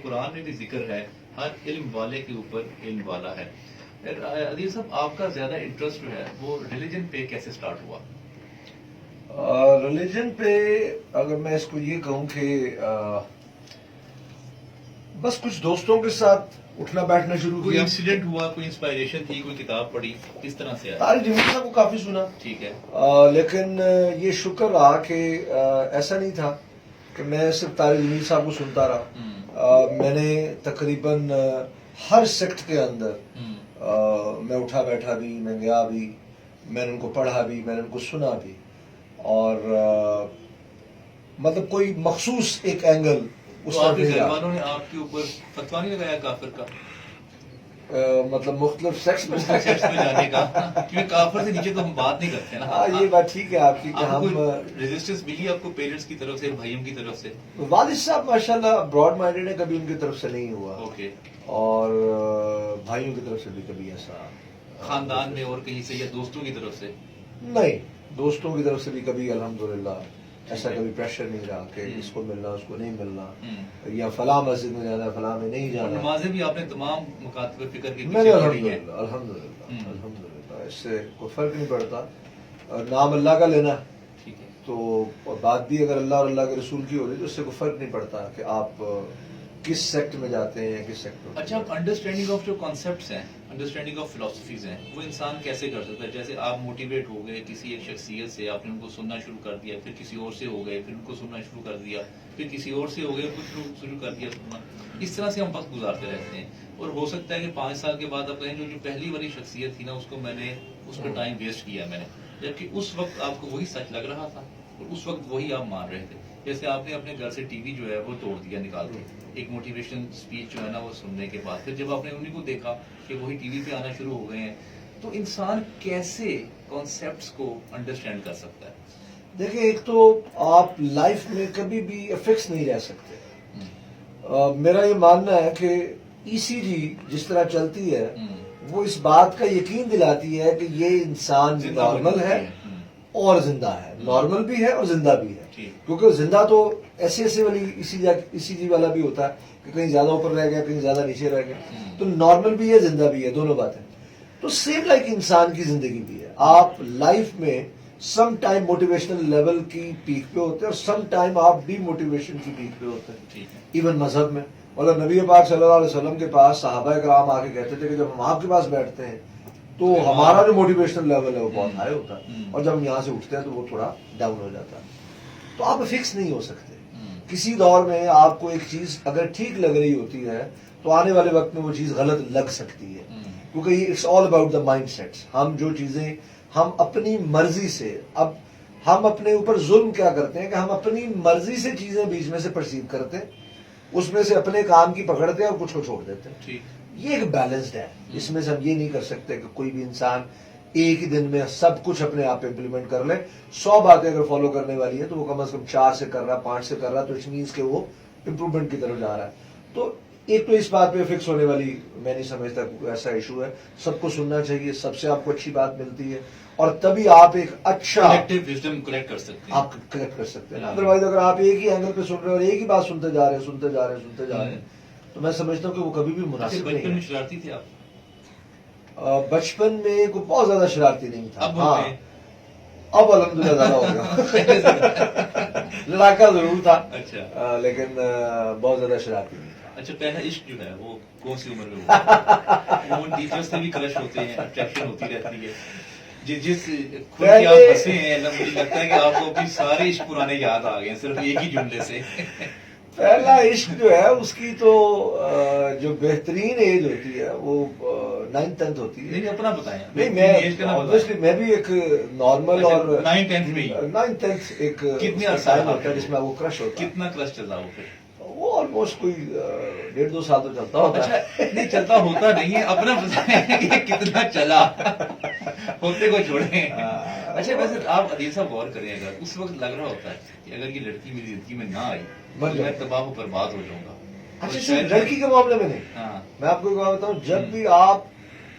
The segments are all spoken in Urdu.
قرآن میں بھی ذکر ہے ہر علم والے کے اوپر علم والا ہے. عدیل صاحب آپ کا زیادہ انٹرسٹ جو ہے وہ ریلیجن پہ کیسے سٹارٹ ہوا؟ ریلیجن پہ اگر میں اس کو یہ کہوں کہ بس کچھ دوستوں کے ساتھ اٹھنا بیٹھنا شروع کوئی کیا. انسیڈنٹ ہوا، کوئی انسپائریشن تھی، کوئی کتاب پڑھی، کس طرح سے آیا؟ طارق جمیل صاحب کو کافی سنا. ٹھیک ہے. لیکن یہ شکر رہا کہ ایسا نہیں تھا کہ میں صرف طارق جمیل صاحب کو سنتا رہا. میں نے تقریباً ہر سیکٹ کے اندر میں اٹھا بیٹھا بھی، میں گیا بھی، میں نے ان کو پڑھا بھی، میں نے ان کو سنا بھی. اور مطلب کوئی مخصوص ایک اینگل اس تو آپ طرح کے نہیں گھر رہا. والوں نے آپ کے اوپر فتوا نہیں لگایا کافر کا؟ مطلب مختلف سیکس میں سیکس میں جانے کا؟ کیونکہ کافر سے نیچے تو ہم بات نہیں کرتے نا. ہاں یہ بات ٹھیک ہے آپ کی کہ ہم ریزسٹنس ملی آپ کو پیرنٹس کی طرف سے، بھائیوں کی طرف سے؟ والد صاحب ماشاءاللہ براڈ مائنڈیڈ ہے، کبھی ان کی طرف سے نہیں ہوا. اوکے. اور بھائیوں کی طرف سے بھی کبھی ایسا خاندان میں اور کہیں سے یا دوستوں کی طرف سے؟ نہیں، دوستوں کی طرف سے بھی کبھی الحمدللہ ایسا کبھی پریشر نہیں رہا کہ اس کو ملنا اس کو نہیں ملنا، یا فلاں مسجد میں جانا فلاں میں نہیں جانا. نمازیں بھی آپ نے تمام مکاتب فکر کے میں نے پیچھے پڑھی ہیں؟ الحمدللہ اس سے کوئی فرق نہیں پڑتا. نام اللہ کا لینا ٹھیک ہے. تو بات بھی اگر اللہ اور اللہ کے رسول کی ہو رہی تو اس سے کوئی فرق نہیں پڑتا کہ آپ کس سیکٹ میں جاتے ہیں یا کس سیکٹ میں. اچھا، انڈرسٹینڈنگ آف جو کانسیپٹس ہیں، انڈرسٹینڈنگ آف فلاسفیز ہیں، وہ انسان کیسے کر سکتا ہے؟ جیسے آپ موٹیویٹ ہو گئے کسی ایک شخصیت سے، آپ نے ان کو سننا شروع کر دیا، پھر کسی اور سے ہو گئے، پھر ان کو سننا شروع کر دیا، پھر کسی اور سے ہو گئے، کچھ شروع کر دیا سننا. اس طرح سے ہم وقت گزارتے رہتے ہیں. اور ہو سکتا ہے کہ 5 سال کے بعد آپ کہیں جو پہلی والی شخصیت تھی نا، اس کو میں نے اس پہ ٹائم ویسٹ کیا میں نے، جبکہ اس وقت آپ کو وہی سچ لگ رہا تھا اور اس وقت وہی آپ مان رہے تھے. جیسے آپ نے اپنے گھر سے ٹی وی جو ہے وہ توڑ دیا نکال کے ایک موٹیویشن اسپیچ جو ہے نا وہ سننے کے بعد، پھر جب آپ نے انہیں کو دیکھا کہ وہی ٹی وی پہ آنا شروع ہو گئے ہیں، تو انسان کیسے کانسیپٹس کو انڈرسٹینڈ کر سکتا ہے؟ دیکھیں، ایک تو آپ لائف میں کبھی بھی فکس نہیں رہ سکتے. میرا یہ ماننا ہے کہ ای سی جی جس طرح چلتی ہے وہ اس بات کا یقین دلاتی ہے کہ یہ انسان نارمل ہے اور زندہ ہے، نارمل بھی ہے اور زندہ بھی ہے. کیونکہ زندہ تو ایسے والی ای سی جی والا بھی ہوتا ہے کہ کہیں زیادہ اوپر رہ گیا کہیں زیادہ نیچے رہ گیا. تو نارمل بھی ہے زندہ بھی ہے، دونوں باتیں. تو سیم لائک انسان کی زندگی بھی ہے. آپ لائف میں سم ٹائم موٹیویشنل لیول کی پیک پہ ہوتے ہیں اور سم ٹائم آپ ڈی موٹیویشن کی پیک پہ ہوتے ہیں. ایون مذہب میں مطلب نبی پاک صلی اللہ علیہ وسلم کے پاس صحابہ کرام آ کے کہتے تھے کہ جب ہم آپ کے پاس بیٹھتے ہیں تو ہمارا جو موٹیویشنل لیول ہے وہ بہت ہائی ہوتا ہے، اور جب ہم یہاں سے اٹھتے ہیں تو وہ تھوڑا ڈاؤن ہو جاتا ہے. تو آپ فکس نہیں ہو سکتے. کسی دور میں آپ کو ایک چیز اگر ٹھیک لگ رہی ہوتی ہے تو آنے والے وقت میں وہ چیز غلط لگ سکتی ہے، کیونکہ it's all about the mindsets. ہم جو چیزیں ہم اپنی مرضی سے، اب ہم اپنے اوپر ظلم کیا کرتے ہیں کہ ہم اپنی مرضی سے چیزیں بیچ میں سے پرسیو کرتے ہیں، اس میں سے اپنے کام کی پکڑتے ہیں اور کچھ کو چھوڑ دیتے ہیں. یہ ایک بیلنسڈ ہے. اس میں سے ہم یہ نہیں کر سکتے کہ کوئی بھی انسان ایک ہی دن میں سب کچھ اپنے آپ امپلیمنٹ کر لے. 100 باتیں اگر فالو کرنے والی ہے تو وہ کم از کم 4 سے کر رہا، 5 سے کر رہا، تو اٹ مینس کہ وہ امپروومنٹ کی طرف جا رہا ہے. تو ایک تو اس بات پہ فکس ہونے والی میں نہیں سمجھتا کوئی ایسا ایشو ہے. سب کو سننا چاہیے، سب سے آپ کو اچھی بات ملتی ہے اور تبھی آپ ایک اچھا کلیکٹ کر سکتے ہیں. آپ کلیکٹ کر سکتے ہیں. ادروائز اگر آپ ایک ہی اینگل پہ سن رہے ہیں اور ایک ہی بات سنتے جا رہے ہیں تو میں سمجھتا ہوں کہ وہ کبھی بھی مناسب نہیں ہے. بچپن میں شرارتی تھے آپ؟ بچپن میں کوئی بہت زیادہ شرارتی نہیں تھا. ہاں اب الحمدللہ زیادہ ہو گیا. لڑاکا ضرور تھا لیکن بہت زیادہ شرارتی نہیں تھا. اچھا، پہلا عشق جو ہے وہ کون سی عمر میں ہوا؟ وہ ٹیچر سے بھی کرش ہوتے ہیں، اٹریکشن ہوتی رہتی ہے. جس کھل کے آپ ہنسے ہیں، مجھے لگتا ہے کہ آپ کو بھی سارے عشق پرانے یاد آ گئے صرف ایک ہی جملے سے. پہلا عشق جو ہے اس کی تو جو بہترین ایج ہوتی ہے وہ 9th-10th ہوتی ہے. نہیں، اپنا بتائیں. نہیں، میں بھی ایک نارمل اور 9th-10th ایک کتنا ٹائم ہوتا ہے جس میں وہ کرش ہوتا ہے. کتنا کرش چل رہا وہ پھر؟ وہ آلموسٹ کوئی 1.5-2 سال تو چلتا ہوتا ہے. نہیں چلتا ہوتا نہیں ہے، اپنا بتائیں کہ کتنا چلا، ہوتے کو چھوڑیں. اچھا ویسے آپ عدیل صاحب غور کریں، اگر اس وقت لگ رہا ہوتا ہے کہ اگر یہ لڑکی میری زندگی میں نہ آئی تو میں تباہ و برباد ہو جاؤں گا. اچھا صرف لڑکی کے معاملے میں نہیں، میں آپ کو ایک بات بتاؤں، جب بھی آپ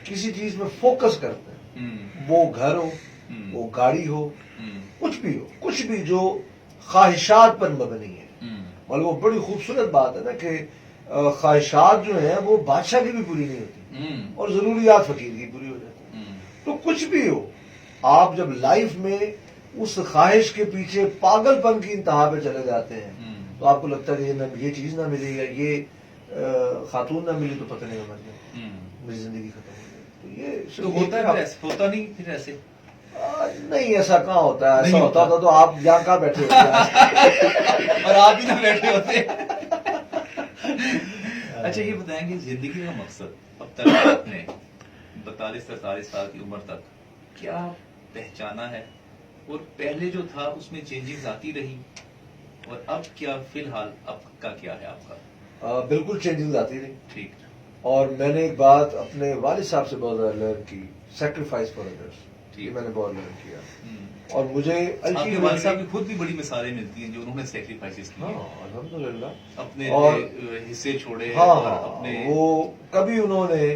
کسی چیز میں فوکس کرتے ہیں، وہ گھر ہو، وہ گاڑی ہو، کچھ بھی جو خواہشات پر مبنی ہے، مطلب وہ بڑی خوبصورت بات ہے نا کہ خواہشات جو ہیں وہ بادشاہ کی بھی پوری نہیں ہوتی اور ضروریات فقیر کی پوری ہو جاتی. تو کچھ بھی ہو، آپ جب لائف میں اس خواہش کے پیچھے پاگل پن کی انتہا پہ چلے جاتے ہیں تو آپ کو لگتا ہے کہ یہ چیز نہ ملی یا یہ خاتون نہ ملی تو پتہ نہیں مر گیا، میری زندگی ختم ہو گئی. تو یہ تو ہوتا نہیں پھر ایسے؟ نہیں، ایسا کہاں ہوتا ہے. ایسا ہوتا تو آپ یہاں کہاں بیٹھے ہوتے اور آپ ہی نہ بیٹھے ہوتے. اچھا یہ بتائیں کہ زندگی کا مقصد اب تک آپ نے 42-43 سال کی عمر تک کیا پہچانا ہے، اور پہلے جو تھا اس میں چینجنگز آتی رہی، اور اب کیا فی الحال اب کا کیا ہے آپ کا؟ بالکل چینجنگ آتی رہی. ٹھیک. اور میں نے ایک بات اپنے والد صاحب سے بہت زیادہ لرن کی، سیکریفائس فار ادرس، یہ میں نے بہت لرن کیا. اور مجھے آپ کے والد صاحب کی خود بھی بڑی مثالیں ملتی ہیں جو انہوں نے سیکریفائسز کی. ہاں الحمدللہ، اپنے اور حصے چھوڑے. ہاں اور ہاں اپنے وہ کبھی انہوں نے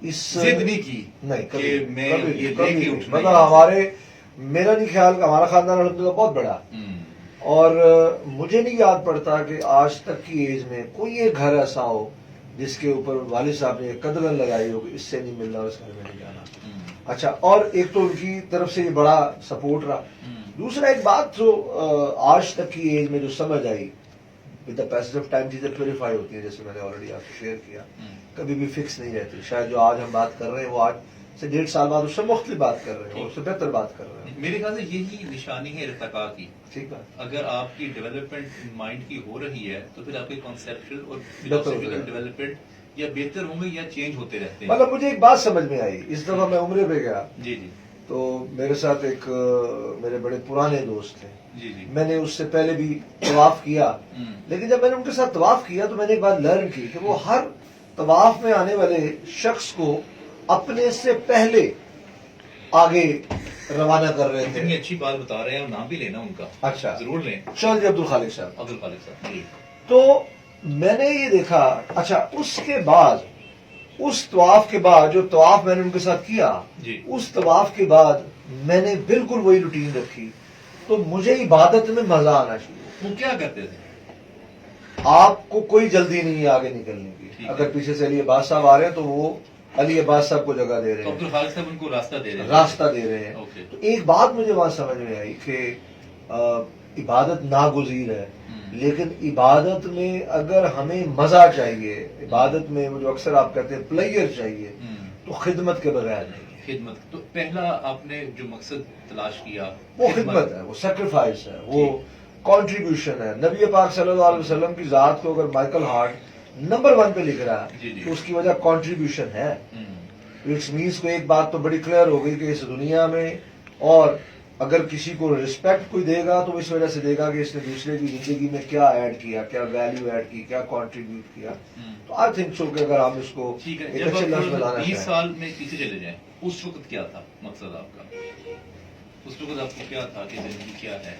اس ضد نہیں کی نہیں کہ کبھی میں کبھی یہ لے کبھی کے نہیں. اٹھنا مطلب ہمارے، میرا نہیں خیال کہ ہمارا خاندان الحمدللہ بہت بڑا، اور مجھے نہیں یاد پڑتا کہ آج تک کی ایج میں کوئی ایک گھر ایسا ہو جس کے اوپر والد صاحب نے قدغن لگائی ہو کہ اس سے نہیں ملنا، اس گھر میں نہیں جانا. اچھا، اور ایک تو ان کی طرف سے یہ بڑا سپورٹ رہا. دوسرا ایک بات جو آج تک کی ایج میں جو سمجھ آئی، with the passage of time چیزیں پیوریفائی ہوتی ہیں، جیسے میں نے آلریڈی آپ کو شیئر کیا، کبھی بھی فکس نہیں رہتی. شاید جو آج ہم بات کر رہے ہیں وہ آج سے 1.5 سال بعد اس سے مختلف بات کر رہے ہیں، اس سے بہتر بات کر رہے ہیں. میرے خیال سے یہی نشانی ہے ارتقاء کی. ٹھیک ہے، اگر آپ کی ڈیولپمنٹ مائنڈ کی ہو رہی ہے تو پھر آپ کی کانسیپچل اور بہتر ہو فلاسفیکل جائے. ڈیولپمنٹ یا بہتر ہوں گے یا چینج ہوتے رہتے ہیں. مطلب مجھے ایک بات سمجھ میں آئی، اس دفعہ میں عمرے پہ گیا جی جی تو میرے ساتھ ایک میرے بڑے پرانے دوست تھے. جی جی. میں نے اس سے پہلے بھی طواف کیا، لیکن جب میں نے ان کے ساتھ طواف کیا تو میں نے ایک بات لرن کی کہ وہ ہر طواف میں آنے والے شخص کو اپنے سے پہلے آگے روانہ کر رہے اتنی تھے. اچھی بات بتا رہے ہیں، نام بھی لینا ان کا. اچھا ضرور لیں. چودھری عبد الخالق صاحب. عبد الخالق صاحب جی. تو میں نے یہ دیکھا، اچھا اس کے بعد، اس طواف کے بعد جو طواف میں نے ان کے ساتھ کیا، جی. اس طواف کے بعد میں نے بالکل وہی روٹین رکھی تو مجھے عبادت میں مزہ آنا شروع. وہ کیا کرتے تھے؟ آپ کو کوئی جلدی نہیں ہے آگے نکلنے کی. اگر پیچھے سے علی عباس صاحب آ رہے ہیں تو وہ علی عباس صاحب کو جگہ دے رہے تو عبد ہیں، الخالق صاحب ان کو راستہ دے رہے ہیں. راستہ دے رہے ہیں. اوکے. تو ایک بات مجھے وہاں سمجھ میں آئی کہ عبادت ناگزیر ہے، لیکن عبادت میں اگر ہمیں مزہ چاہیے، عبادت میں وہ جو اکثر آپ کہتے ہیں پلیئر چاہیے، تو خدمت کے بغیر نہیں ہے. خدمت. تو پہلا آپ نے جو مقصد تلاش کیا وہ خدمت ہے، وہ سیکریفائس ہے، وہ کنٹریبیوشن ہے. نبی پاک صلی اللہ علیہ وسلم کی ذات کو اگر مائیکل ہارٹ نمبر 1 پہ لکھ رہا جی ہے جی. تو اس کی وجہ کنٹریبیوشن ہے. اٹس مینس کو ایک بات تو بڑی کلیئر ہو گئی کہ اس دنیا میں، اور اگر کسی کو رسپیکٹ کوئی دے گا تو اس وجہ سے دے گا کہ اس نے دوسرے کی زندگی میں کیا ایڈ کیا، کیا ویلیو ایڈ کی، کیا کنٹریبیوٹ کیا. تو آئی تھنک سو کہ اگر ہم اس کو ٹھیک ہے. ایک جب اچھے لفظ آپ بتانا 20 چاہیں، سال میں پیچھے چلے جائیں، اس وقت کیا تھا مقصد آپ کا؟ اس وقت آپ کو کیا تھا کہ زندگی کیا ہے؟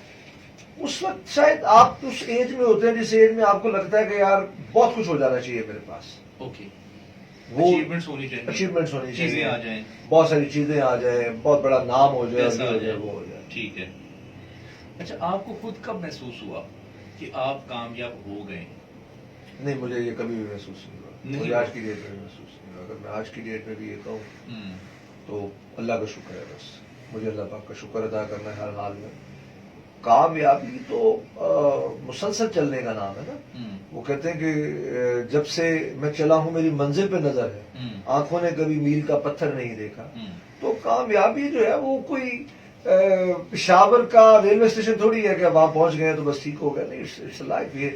اس وقت شاید آپ اس ایج میں ہوتے ہیں جس ایج میں آپ کو لگتا ہے کہ یار بہت کچھ ہو جانا چاہیے میرے پاس. اوکے. وہ اچیومنٹس ہونی چاہیے. اچیومنٹس ہونی چاہیے، چیزیں آ جائیں، بہت ساری چیزیں آ جائیں، بہت بڑا نام ہو جائے، پیسہ آ جائے. وہ ہو جائے. ٹھیک ہے. اچھا آپ کو خود کب محسوس ہوا کہ آپ کامیاب ہو گئے؟ نہیں، مجھے یہ کبھی بھی محسوس نہیں ہوا. نہیں مجھے ہوا. آج کی ڈیٹ میں بھی محسوس نہیں ہوا. اگر میں آج کی ڈیٹ میں بھی یہ کہوں تو اللہ کا شکر ہے. بس مجھے اللہ پاک کا شکر ادا کرنا ہے ہر حال میں. کامیابی تو مسلسل چلنے کا نام ہے نا. وہ کہتے ہیں کہ جب سے میں چلا ہوں میری منزل پہ نظر ہے، آنکھوں نے کبھی میل کا پتھر نہیں دیکھا. تو کامیابی جو ہے وہ کوئی پشاور کا ریلوے اسٹیشن تھوڑی ہے کہ وہاں پہنچ گئے تو بس ٹھیک ہو گیا. نہیں، اٹس لائف. یہ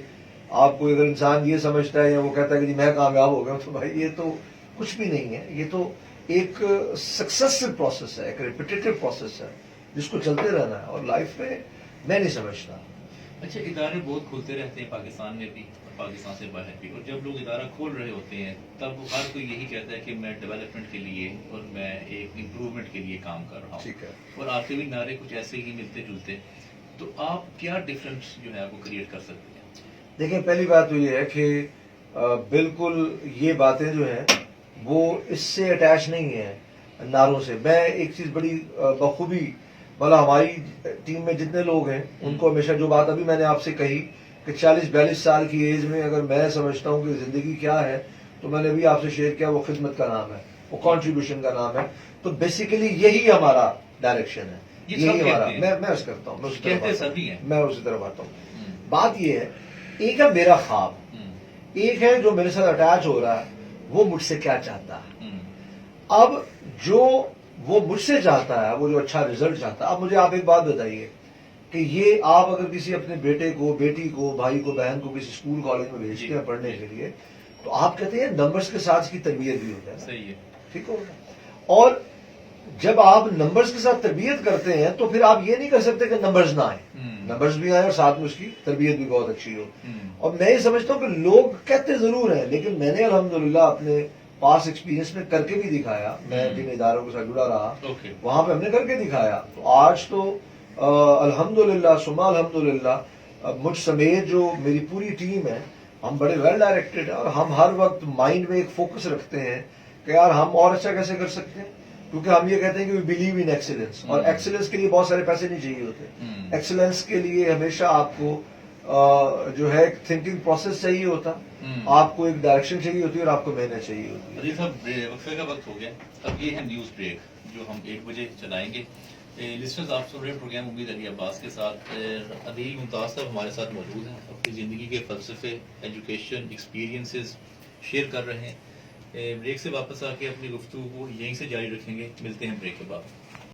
آپ کو اگر انسان یہ سمجھتا ہے یا وہ کہتا ہے کہ جی میں کامیاب ہو گیا تو بھائی یہ تو کچھ بھی نہیں ہے. یہ تو ایک سکسیسفل پروسیس ہے، ایک ریپیٹیٹو پروسیس ہے جس کو چلتے رہنا ہے. اور لائف میں نہیں سمجھتا. اچھا ادارے بہت کھلتے رہتے ہیں پاکستان میں بھی اور پاکستان سے باہر بھی، اور جب لوگ ادارہ کھول رہے ہوتے ہیں تب ہر کوئی یہی کہتا ہے کہ میں ڈیولپمنٹ کے لیے اور میں ایک امپروومنٹ کے لیے کام کر رہا ہوں. ٹھیک ہے. اور آپ کے بھی نعرے کچھ ایسے ہی ملتے جلتے. تو آپ کیا ڈفرینس جو ہے وہ کریٹ کر سکتے ہیں؟ دیکھیں، پہلی بات تو یہ ہے کہ بالکل یہ باتیں جو ہیں وہ اس سے اٹیچ نہیں ہیں نعروں سے. میں ایک چیز بڑی بخوبی، مطلب ہماری ٹیم میں جتنے لوگ ہیں ان کو ہمیشہ جو بات ابھی میں نے آپ سے کہی کہ 40-42 سال کی ایج میں اگر میں سمجھتا ہوں کہ زندگی کیا ہے تو میں نے بھی آپ سے شیئر کیا وہ خدمت کا نام ہے, وہ کنٹریبیوشن کا نام ہے. تو بیسیکلی یہی ہمارا ڈائریکشن ہے, یہی ہمارا. میں اس کرتا ہوں, میں اسی طرف آتا ہوں. بات یہ ہے, ایک ہے میرا خواب, ایک ہے جو میرے ساتھ اٹیچ ہو رہا ہے وہ مجھ سے کیا چاہتا ہے. اب جو وہ مجھ سے چاہتا ہے, وہ جو اچھا رزلٹ چاہتا ہے. اب مجھے آپ ایک بات بتائیے کہ یہ آپ اگر کسی اپنے بیٹے کو, بیٹی کو, بھائی کو, بہن کو کسی اسکول کالج میں بھیجتے ہیں پڑھنے کے لیے, تو آپ کہتے ہیں نمبرز کے ساتھ اس کی تربیت بھی ہو جائے. صحیح ہے, ٹھیک ہوگا. اور جب آپ نمبرز کے ساتھ تربیت کرتے ہیں تو پھر آپ یہ نہیں کر سکتے کہ نمبرز نہ آئیں, نمبرز بھی آئیں اور ساتھ میں اس کی تربیت بھی بہت اچھی ہو. اور میں یہ سمجھتا ہوں کہ لوگ کہتے ضرور ہیں, لیکن میں نے الحمدللہ اپنے پاس ایکسپیرینس میں کر کے بھی دکھایا. میں جن اداروں کے ساتھ جڑا رہا وہاں پہ ہم نے کر کے دکھایا. تو آج تو الحمدللہ ثم الحمدللہ مجھ سمیت جو میری پوری ٹیم ہے, ہم بڑے ویل ڈائریکٹڈ ہیں اور ہم ہر وقت مائنڈ میں ایک فوکس رکھتے ہیں کہ یار ہم اور اچھا کیسے کر سکتے ہیں. کیونکہ ہم یہ کہتے ہیں کہ وی بلیو ان ایکسیلنس, اور ایکسیلنس کے لیے بہت سارے پیسے نہیں چاہیے ہوتے. ایکسیلنس کے لیے ہمیشہ آپ کو جو ہے ایک تھنکنگ پروسیس چاہیے ہوتا, آپ کو ایک ڈائریکشن چاہیے ہوتی ہے اور آپ کو محنت چاہیے ہوتی ہے. عزیز صاحب, وقفے کا وقت ہو گیا, اب یہ ہے نیوز بریک جو ہم 1 بجے چلائیں گے. لسٹرز آپ سن رہے پروگرام امید علی عباس کے ساتھ. عدیل ممتاز صاحب ہمارے ساتھ موجود ہیں, اپنی زندگی کے فلسفے, ایجوکیشن, ایکسپیرینسز شیئر کر رہے ہیں. بریک سے واپس آ کے اپنی گفتگو کو یہیں سے جاری رکھیں گے. ملتے ہیں بریک کے بعد.